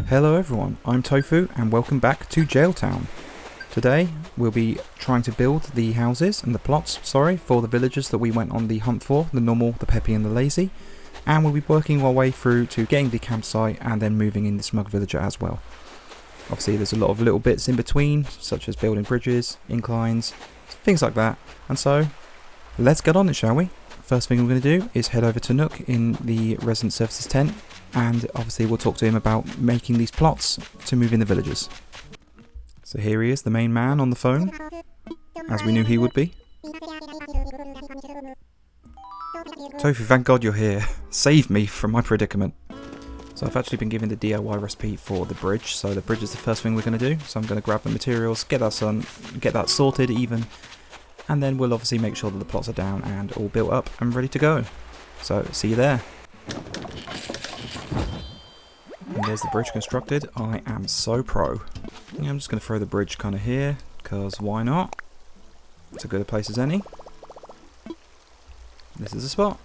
Hello everyone, I'm Tofu and welcome back to Gaol-town. Today we'll be trying to build the houses and the plots, for the villagers that we went on the hunt for, the normal, the peppy and the lazy, and we'll be working our way through to getting the campsite and then moving in the Smug villager as well. Obviously there's a lot of little bits in between, such as building bridges, inclines, things like that, and so let's get on it, shall we? First thing we're going to do is head over to Nook in the resident services tent, and obviously we'll talk to him about making these plots to move in the villagers. So here he is, the main man on the phone, as we knew he would be. Tofu, thank God you're here. Save me from my predicament. So I've actually been given the DIY recipe for the bridge, so the bridge is the first thing we're going to do. So I'm going to grab the materials, get that sorted even, and then we'll obviously make sure that the plots are down and all built up and ready to go. So see you there. And there's the bridge constructed. I am so pro. Yeah, I'm just going to throw the bridge kind of here, because why not? It's a good a place as any. This is the spot.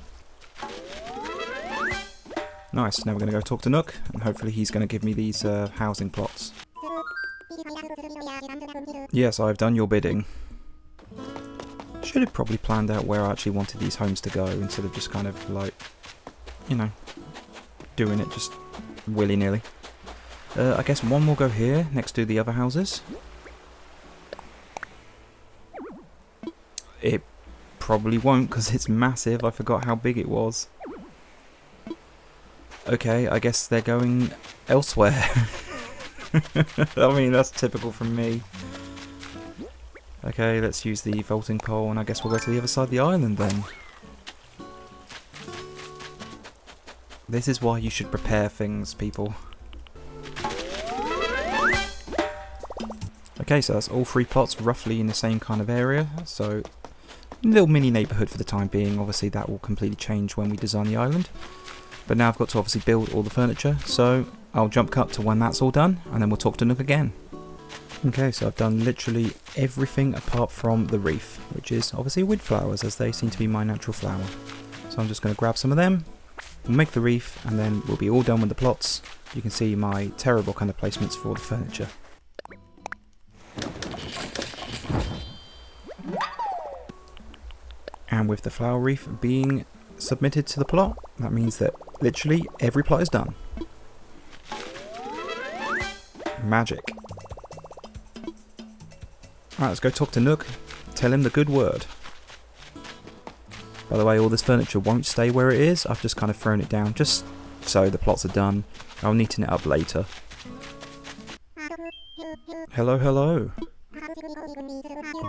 Nice, now we're going to go talk to Nook, and hopefully he's going to give me these housing plots. Yes, I've done your bidding. Should have probably planned out where I actually wanted these homes to go, instead of just kind of like, you know, doing it just willy-nilly. I guess one will go here, next to the other houses. It probably won't, because it's massive. I forgot how big it was. Okay, I guess they're going elsewhere. I mean, that's typical from me. Okay, let's use the vaulting pole, and I guess we'll go to the other side of the island then. This is why you should prepare things, people. Okay, so that's all three plots roughly in the same kind of area, so a little mini neighbourhood for the time being. Obviously that will completely change when we design the island. But now I've got to obviously build all the furniture, so I'll jump cut to when that's all done, and then we'll talk to Nook again. Okay, so I've done literally everything apart from the wreath, which is obviously wood flowers, as they seem to be my natural flower. So I'm just going to grab some of them, we'll make the wreath, and then we'll be all done with the plots. You can see my terrible kind of placements for the furniture. And with the flower wreath being submitted to the plot, that means that literally every plot is done. Magic. Alright, let's go talk to Nook, tell him the good word. By the way, all this furniture won't stay where it is. I've just kind of thrown it down just so the plots are done. I'll neaten it up later. Hello, hello.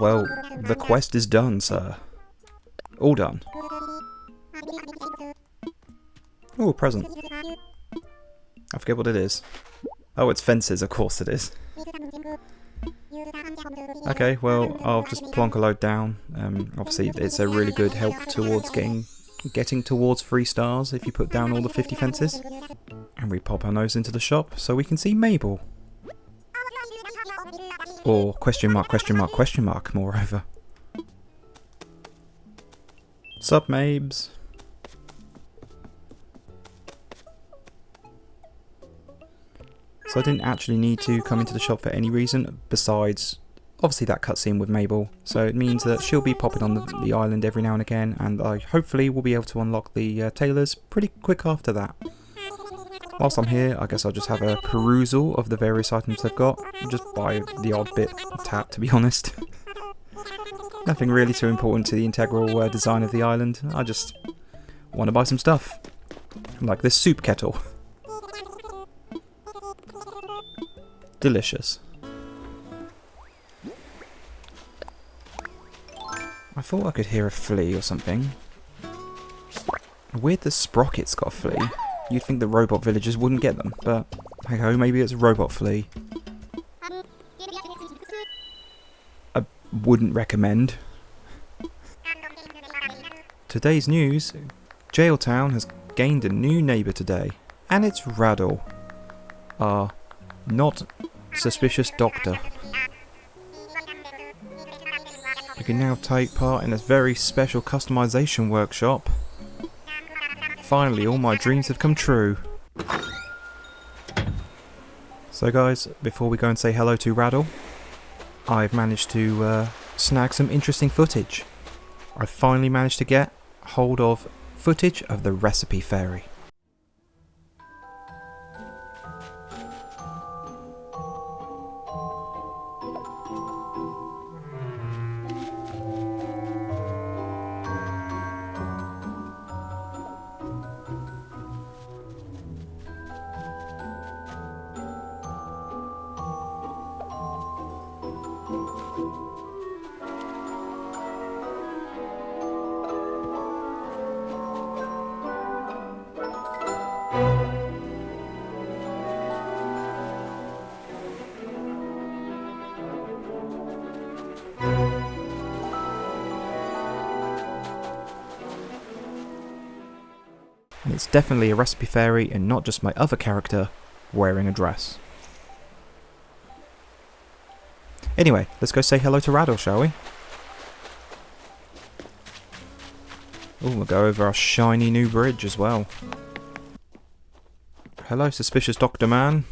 Well, the quest is done, sir. All done. Oh, a present. I forget what it is. Oh, it's fences, of course it is. Okay, well, I'll just plonk a load down. Obviously, it's a really good help towards getting towards 3 stars if you put down all the 50 fences. And we pop our nose into the shop so we can see Mabel. Or question mark, moreover. Sup, Mabes? So I didn't actually need to come into the shop for any reason, besides obviously that cutscene with Mabel. So it means that she'll be popping on the island every now and again, and I hopefully will be able to unlock the tailors pretty quick after that. Whilst I'm here, I guess I'll just have a perusal of the various items they've got, just buy the odd bit of tap, to be honest. Nothing really too important to the integral design of the island. I just want to buy some stuff, like this soup kettle. Delicious. I thought I could hear a flea or something. Weird the sprocket's got a flea. You'd think the robot villagers wouldn't get them, but hey ho, maybe it's a robot flea. I wouldn't recommend. Today's news, Gaol-town has gained a new neighbour today, and it's Raddle. Not suspicious doctor. You can now take part in a very special customization workshop. Finally, all my dreams have come true. So guys, before we go and say hello to Raddle, I've managed to snag some interesting footage. I finally managed to get hold of footage of the recipe fairy. And it's definitely a recipe fairy and not just my other character wearing a dress. Anyway, let's go say hello to Raddle, shall we? Oh, we'll go over our shiny new bridge as well. Hello, suspicious Dr. Man.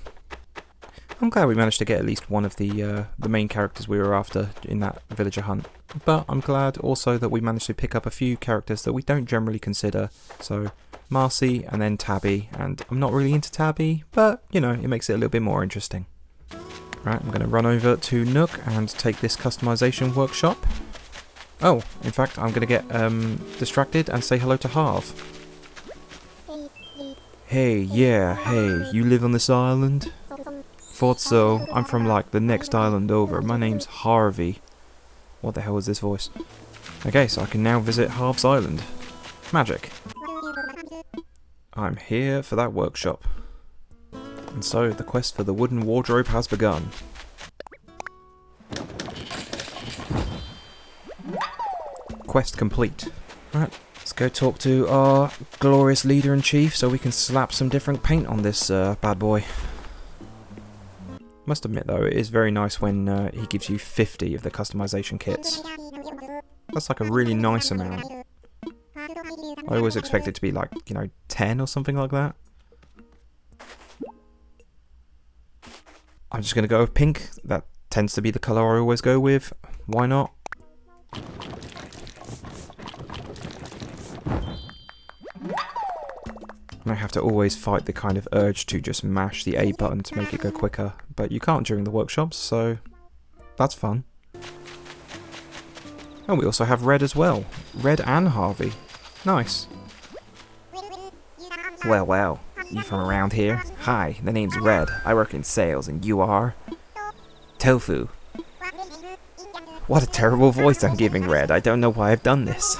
I'm glad we managed to get at least one of the main characters we were after in that villager hunt. But I'm glad also that we managed to pick up a few characters that we don't generally consider. So, Marcy and then Tabby. And I'm not really into Tabby, but, you know, it makes it a little bit more interesting. Right, I'm going to run over to Nook and take this customization workshop. Oh, in fact, I'm going to get distracted and say hello to Harv. Hey, yeah, hey, you live on this island? Thought so. I'm from, like, the next island over. My name's Harvey. What the hell is this voice? Okay, so I can now visit Harv's Island. Magic. I'm here for that workshop. And so, the quest for the wooden wardrobe has begun. Quest complete. Right, let's go talk to our glorious leader-in-chief so we can slap some different paint on this bad boy. Must admit though, it is very nice when he gives you 50 of the customization kits. That's like a really nice amount. I always expect it to be like, you know, 10 or something like that. I'm just going to go with pink. That tends to be the colour I always go with. Why not? And I have to always fight the kind of urge to just mash the A button to make it go quicker, but you can't during the workshops, so that's fun. And we also have Red as well. Red and Harvey. Nice. Well, you from around here? Hi, the name's Red. I work in sales, and you are? Tofu. What a terrible voice I'm giving, Red. I don't know why I've done this.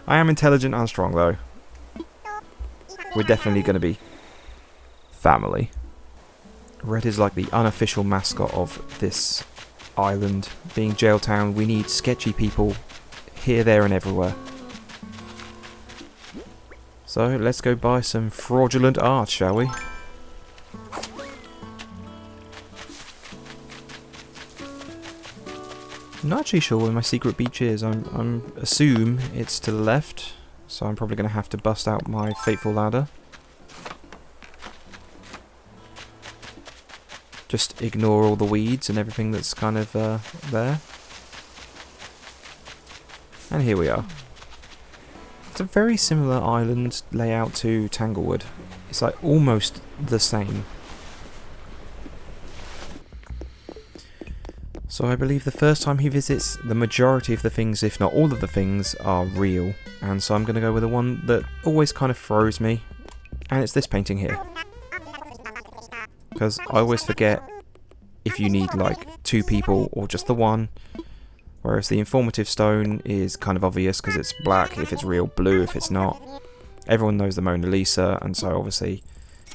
I am intelligent and strong, though. We're definitely going to be family. Red is like the unofficial mascot of this island. Being Gaol-town, we need sketchy people here, there and everywhere. So let's go buy some fraudulent art, shall we? I'm not actually sure where my secret beach is. I'm assume it's to the left. So I'm probably going to have to bust out my fateful ladder. Just ignore all the weeds and everything that's kind of there. And here we are. It's a very similar island layout to Tanglewood. It's like almost the same. So I believe the first time he visits, the majority of the things, if not all of the things, are real. And so I'm going to go with the one that always kind of throws me. And it's this painting here. Because I always forget if you need like 2 people or just the one. Whereas the informative stone is kind of obvious because it's black if it's real, blue if it's not. Everyone knows the Mona Lisa, and so obviously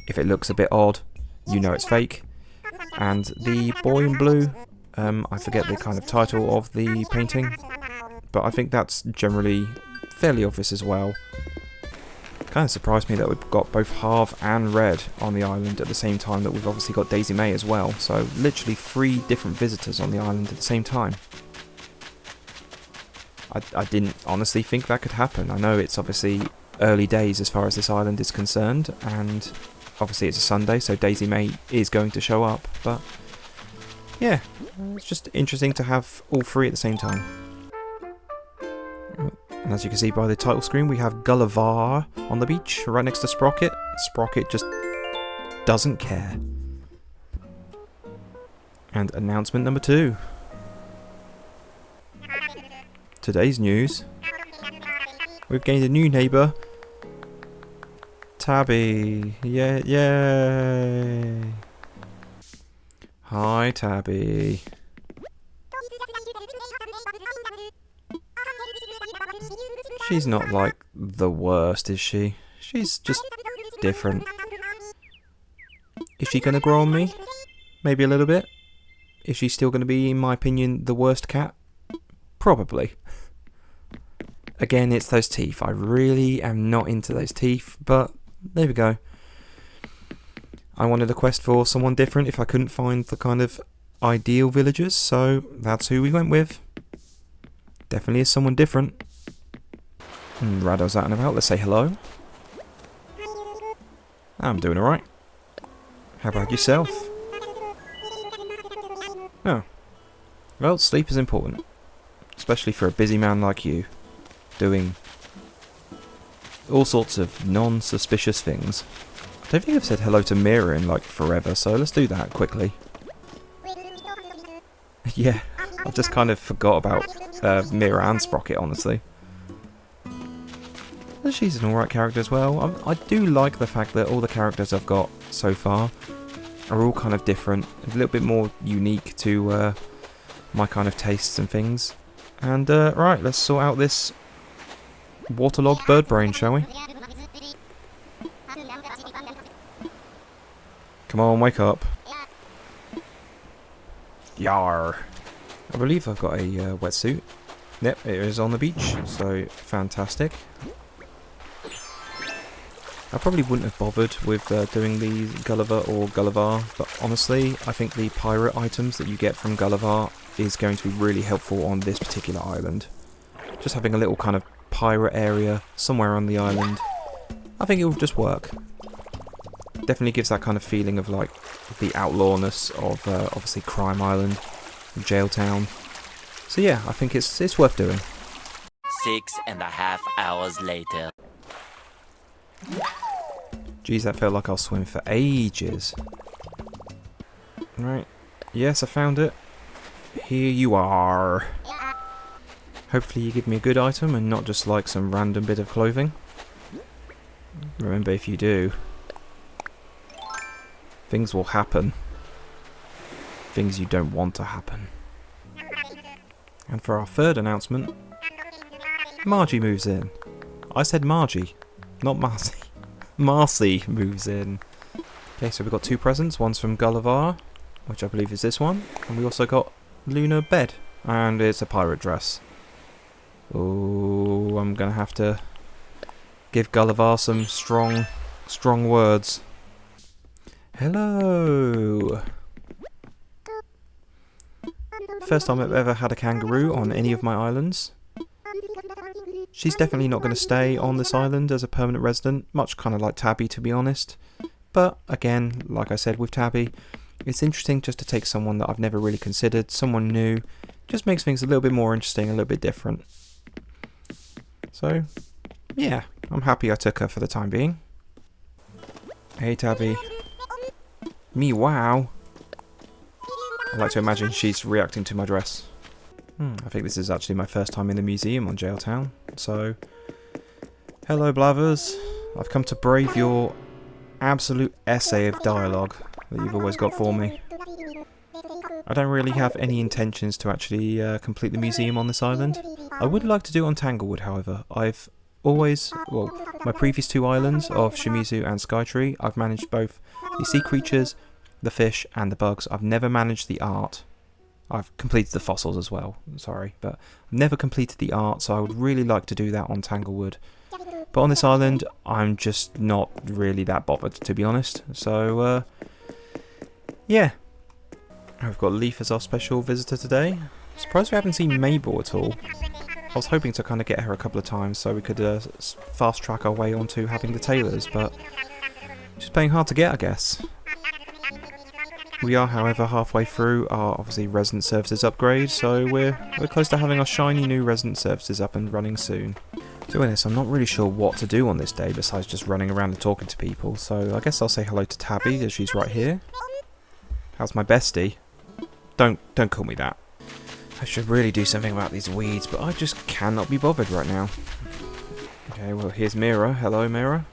if it looks a bit odd, you know it's fake. And the boy in blue, I forget the kind of title of the painting, but I think that's generally fairly obvious as well. Kind of surprised me that we've got both Harv and Red on the island at the same time that we've obviously got Daisy May as well, so literally 3 different visitors on the island at the same time. I didn't honestly think that could happen. I know it's obviously early days as far as this island is concerned, and Obviously it's a Sunday, so Daisy May is going to show up, but yeah, it's just interesting to have all three at the same time. And as you can see by the title screen, we have Gulliver on the beach, right next to Sprocket. Sprocket just doesn't care. And announcement number 2. Today's news. We've gained a new neighbour. Tabby. Yeah, yay. Hi, Tabby. She's not like the worst, is she? She's just different. Is she going to grow on me? Maybe a little bit. Is she still going to be, in my opinion, the worst cat? Probably. Again, it's those teeth. I really am not into those teeth, but there we go. I wanted a quest for someone different if I couldn't find the kind of ideal villagers, so that's who we went with. Definitely is someone different. Rado's out and about. Let's say hello. I'm doing alright. How about yourself? Oh. Well, sleep is important. Especially for a busy man like you. Doing all sorts of non-suspicious things. I don't think I've said hello to Mira in like forever, so let's do that quickly. Yeah, I've just kind of forgot about Mira and Sprocket, honestly. But she's an alright character as well. I do like the fact that all the characters I've got so far are all kind of different, a little bit more unique to my kind of tastes and things. And right, let's sort out this waterlogged bird brain, shall we? Come on, wake up. Yar. I believe I've got a wetsuit. Yep, it is on the beach, so fantastic. I probably wouldn't have bothered with doing the Gulliver or Gulliver, but honestly, I think the pirate items that you get from Gulliver is going to be really helpful on this particular island. Just having a little kind of pirate area somewhere on the island, I think it will just work. Definitely gives that kind of feeling of like the outlawness of obviously Crime Island, Gaol-town. So yeah, I think it's worth doing. 6.5 hours later. Geez, that felt like I'll swim for ages. Right, yes, I found it. Here you are. Hopefully you give me a good item and not just like some random bit of clothing. Remember, if you do, things will happen. Things you don't want to happen. And for our third announcement, Margie moves in. I said Margie, not Marcy. Marcy moves in. Okay, so we've got 2 presents. One's from Gulliver, which I believe is this one. And we also got Luna Bed. And it's a pirate dress. Oh, I'm going to have to give Gulliver some strong words. Hello. First time I've ever had a kangaroo on any of my islands. She's definitely not going to stay on this island as a permanent resident, much kind of like Tabby, to be honest. But again, like I said with Tabby, it's interesting just to take someone that I've never really considered, someone new. Just makes things a little bit more interesting, a little bit different. So, yeah, I'm happy I took her for the time being. Hey Tabby. Me wow. I like to imagine she's reacting to my dress. I think this is actually my first time in the museum on Gaol-town. So, hello Blathers. I've come to brave your absolute essay of dialogue that you've always got for me. I don't really have any intentions to actually complete the museum on this island. I would like to do it on Tanglewood, however. I've always, well, my previous 2 islands of Shimizu and Skytree, I've managed both the sea creatures, the fish, and the bugs. I've never managed the art. I've completed the fossils as well, sorry, but I've never completed the art, so I would really like to do that on Tanglewood. But on this island, I'm just not really that bothered, to be honest. So, yeah. We've got Leaf as our special visitor today. Surprised we haven't seen Mabel at all. I was hoping to kind of get her a couple of times so we could fast track our way onto having the tailors, but Just playing hard to get, I guess. We are, however, halfway through our, obviously, resident services upgrade, so we're close to having our shiny new resident services up and running soon. To be honest, I'm not really sure what to do on this day besides just running around and talking to people, so I guess I'll say hello to Tabby, as she's right here. How's my bestie? Don't call me that. I should really do something about these weeds, but I just cannot be bothered right now. Okay, well, here's Mira. Hello, Mira.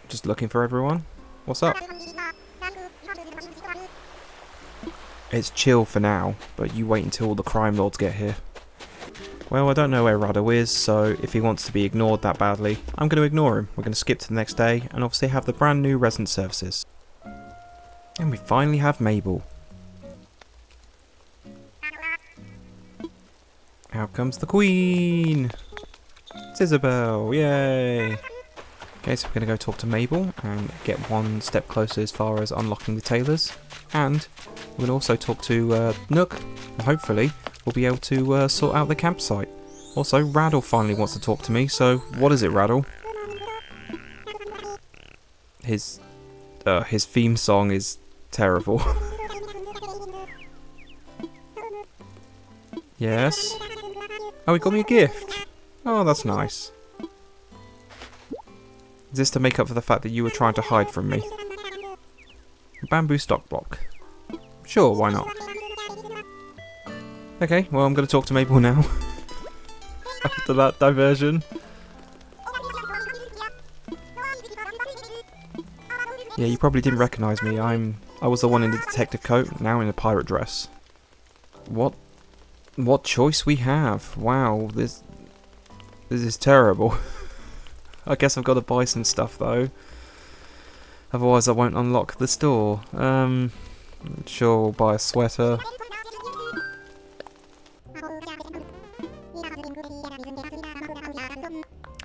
Just looking for everyone. What's up? It's chill for now, but you wait until all the crime lords get here. Well, I don't know where Rado is, so if he wants to be ignored that badly, I'm going to ignore him. We're going to skip to the next day, and obviously have the brand new resident services. And we finally have Mabel. Out comes the Queen! It's Isabel, yay! Okay, so we're going to go talk to Mabel and get one step closer as far as unlocking the tailors. And we'll also talk to Nook, and hopefully we'll be able to sort out the campsite. Also, Raddle finally wants to talk to me, so what is it, Raddle? His theme song is terrible. Yes? Oh, he got me a gift. Oh, that's nice. Is this to make up for the fact that you were trying to hide from me? Bamboo stock block. Sure, why not? Okay, well, I'm going to talk to Mabel now. After that diversion. Yeah, you probably didn't recognise me. I was the one in the detective coat, now in a pirate dress. What choice we have? Wow, this is terrible. I guess I've got to buy some stuff though. Otherwise I won't unlock the store. Sure, we'll buy a sweater.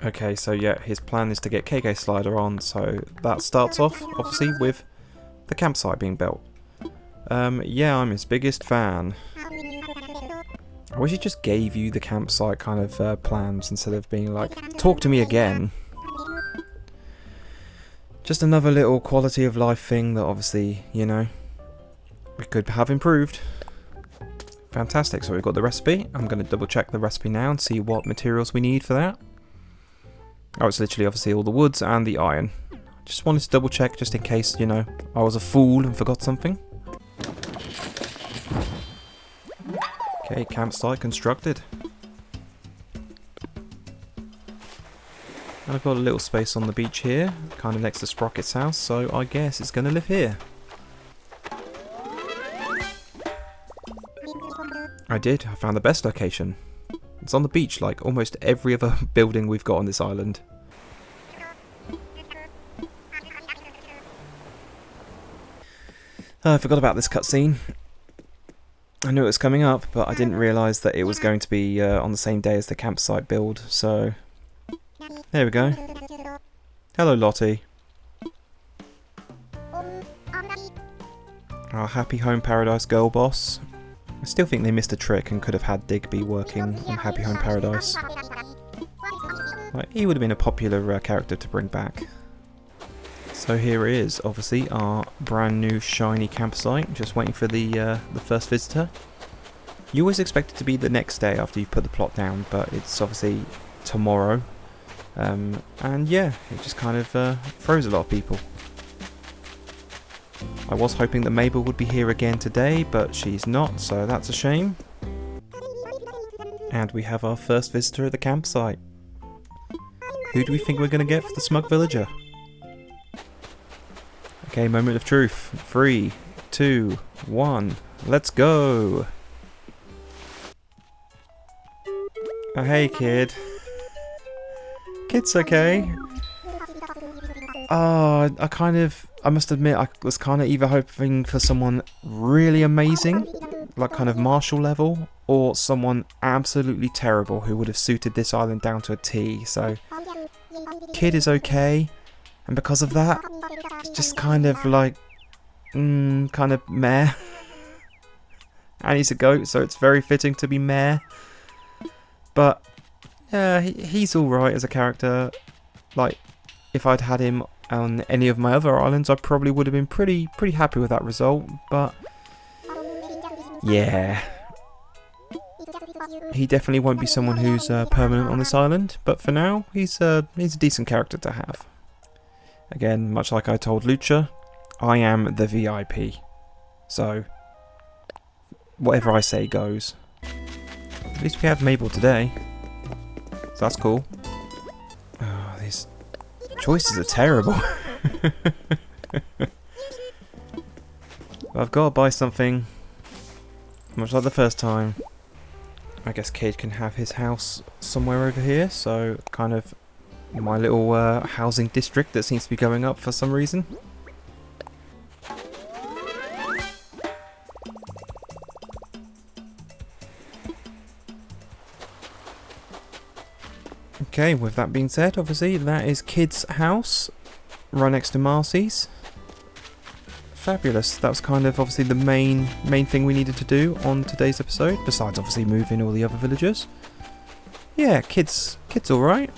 Okay, so yeah, his plan is to get KK Slider on, so that starts off, obviously, with the campsite being built. Yeah, I'm his biggest fan. I wish he just gave you the campsite kind of plans instead of being like, talk to me again. Just another little quality of life thing that obviously, you know, we could have improved. Fantastic, so we've got the recipe. I'm going to double check the recipe now and see what materials we need for that. Oh, it's literally obviously all the woods and the iron. Just wanted to double check just in case, you know, I was a fool and forgot something. Okay, campsite constructed. And I've got a little space on the beach here, kind of next to Sprocket's house, so I guess it's going to live here. I found the best location. It's on the beach like almost every other building we've got on this island. I forgot about this cutscene. I knew it was coming up, but I didn't realise that it was going to be on the same day as the campsite build, so... There we go. Hello, Lottie. Our Happy Home Paradise girl boss. I still think they missed a trick and could have had Digby working on Happy Home Paradise. Like, he would have been a popular character to bring back. So here it is, obviously, our brand new shiny campsite, just waiting for the first visitor. You always expect it to be the next day after you've put the plot down, but it's obviously tomorrow. And yeah, it just kind of throws a lot of people. I was hoping that Mabel would be here again today, but she's not, so that's a shame. And we have our first visitor at the campsite. Who do we think we're going to get for the Smug Villager? Okay, moment of truth. 3, 2, 1. Let's go! Oh, hey, kid. Kid's okay. Oh, I must admit, I was kind of either hoping for someone really amazing, like kind of Marshall level, or someone absolutely terrible who would have suited this island down to a T. So, Kid is okay, and because of that, it's just kind of like, kind of meh. And he's a goat, so it's very fitting to be meh. But, yeah, he's alright as a character. Like, if I'd had him on any of my other islands, I probably would have been pretty happy with that result, but yeah. He definitely won't be someone who's permanent on this island, but for now, he's a decent character to have. Again, much like I told Lucha, I am the VIP. So, whatever I say goes. At least we have Mabel today. So that's cool. Oh, these choices are terrible. I've got to buy something. Much like the first time. I guess Kid can have his house somewhere over here, so kind of my little housing district that seems to be going up for some reason. Okay, with that being said, obviously that is Kid's house, right next to Marcy's. Fabulous. That was kind of obviously the main thing we needed to do on today's episode, besides obviously moving all the other villagers. Yeah, Kid's alright.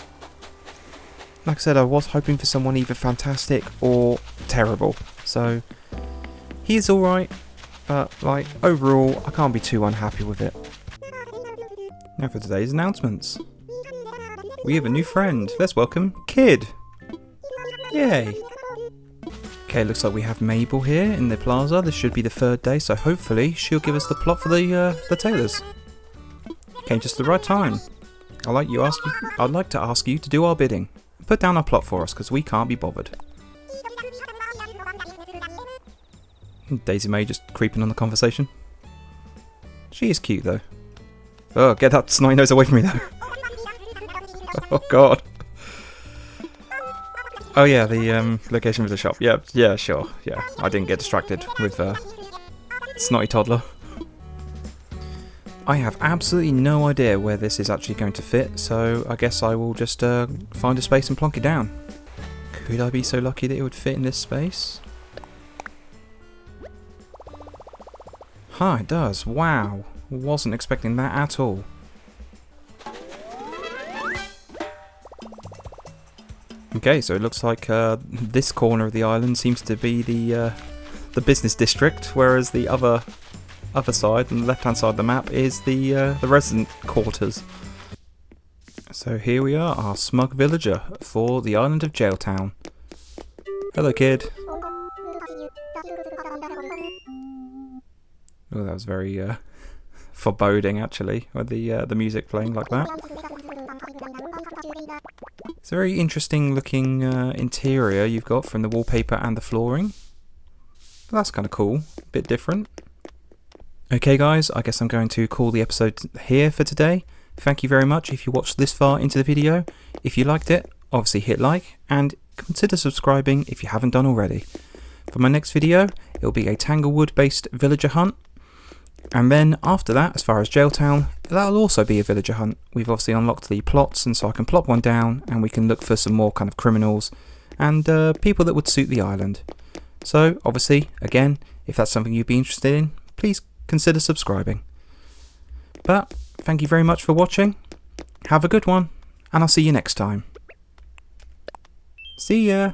Like I said, I was hoping for someone either fantastic or terrible. So, he's alright, but like overall, I can't be too unhappy with it. Now for today's announcements. We have a new friend. Let's welcome Kid. Yay. Okay, looks like we have Mabel here in the plaza. This should be the third day, so hopefully she'll give us the plot for the tailors. Came just at the right time. I'd like to ask you to do our bidding. Put down our plot for us, because we can't be bothered. Daisy May just creeping on the conversation. She is cute though. Oh, get that snotty nose away from me though. Oh god. Oh yeah, the location of the shop. Yeah, sure. Yeah, I didn't get distracted with snotty toddler. I have absolutely no idea where this is actually going to fit, so I guess I will just find a space and plonk it down. Could I be so lucky that it would fit in this space? Huh, it does. Wow. Wasn't expecting that at all. Okay, so it looks like this corner of the island seems to be the business district, whereas the other side, on the left-hand side of the map, is the resident quarters. So here we are, our Smug villager for the island of Gaol-town. Hello, Kid. Oh, that was very foreboding, actually, with the music playing like that. It's a very interesting looking interior you've got from the wallpaper and the flooring. But that's kind of cool, a bit different. Okay guys, I guess I'm going to call the episode here for today. Thank you very much if you watched this far into the video. If you liked it, obviously hit like, and consider subscribing if you haven't done already. For my next video, it'll be a Tanglewood based villager hunt. And then after that, as far as Gaol-town, that'll also be a villager hunt. We've obviously unlocked the plots, and so I can plot one down and we can look for some more kind of criminals and people that would suit the island. So obviously, again, if that's something you'd be interested in, please consider subscribing. But thank you very much for watching. Have a good one, and I'll see you next time. See ya!